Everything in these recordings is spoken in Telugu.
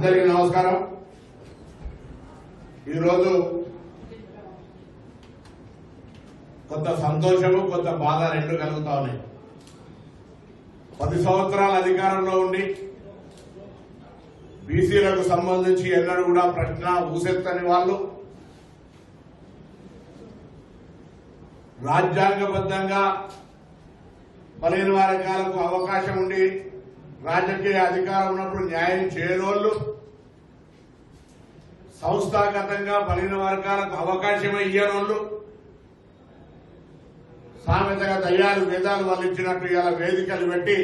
అందరికీ నమస్కారం। ఈరోజు కొంత సంతోషము కొంత బాధ రెండు కలుగుతా ఉన్నాయి। 10 సంవత్సరాల అధికారంలో ఉండి బీసీలకు సంబంధించి ఎన్నడూ కూడా ప్రశ్న ఊసెత్తని వాళ్ళు రాజ్యాంగబద్ధంగా బలహీన వర్గాలకు అవకాశం ఉండి రాజకీయ అధికారం ఉన్నప్పుడు న్యాయం చేయనోళ్ళు సంస్థాగతంగా బలహీన వర్గాలకు అవకాశం ఇయ్యనోళ్ళు సామెతగా దయ్యాలు వేదాలు వల్లించినట్టు ఇలా వేదికలు పెట్టి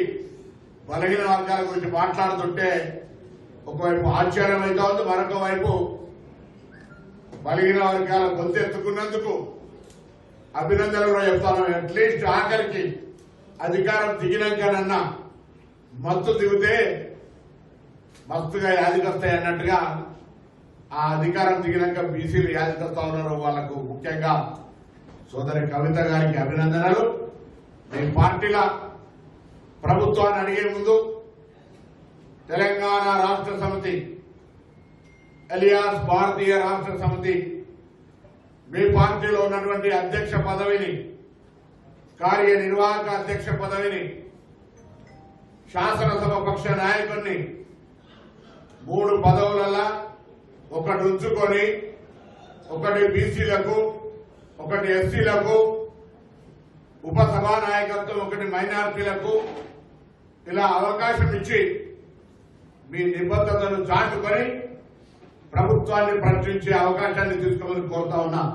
బలహీన వర్గాల గురించి మాట్లాడుతుంటే ఒకవైపు ఆశ్చర్యం అయితే ఉంది, మరొక వైపు బలహీన వర్గాల గొంతెత్తుకున్నందుకు అభినందనలు కూడా చెప్తాను। అట్లీస్ట్ ఆఖరికి అధికారం దిగినాకనన్నా మత్తు దిగితే మస్తుగా యాదికొస్తాయి అన్నట్టుగా ఆ అధికారం దిగినాక బీసీలు యాదికొస్తా ఉన్నారు। వాళ్లకు ముఖ్యంగా సోదరి కవిత గారికి అభినందనలు। మీ పార్టీల ప్రభుత్వాన్ని అడిగే ముందు తెలంగాణ రాష్ట్ర సమితి ఎలియాస్ భారతీయ రాష్ట్ర సమితి మీ పార్టీలో ఉన్నటువంటి అధ్యక్ష పదవిని, కార్యనిర్వాహక అధ్యక్ష పదవిని, శాసనసభ పక్ష నాయకుడిని 3 పదవులలో ఒకటి ఉంచుకొని ఒకటి బీసీలకు, ఒకటి ఎస్సీలకు, ఉపసభానాయకత్వం ఒకటి మైనారిటీలకు ఇలా అవకాశం ఇచ్చి మీ నిబద్ధతను చాటుకొని ప్రభుత్వాన్ని ప్రశ్నించే అవకాశాన్ని తీసుకోమని కోరుతా ఉన్నా।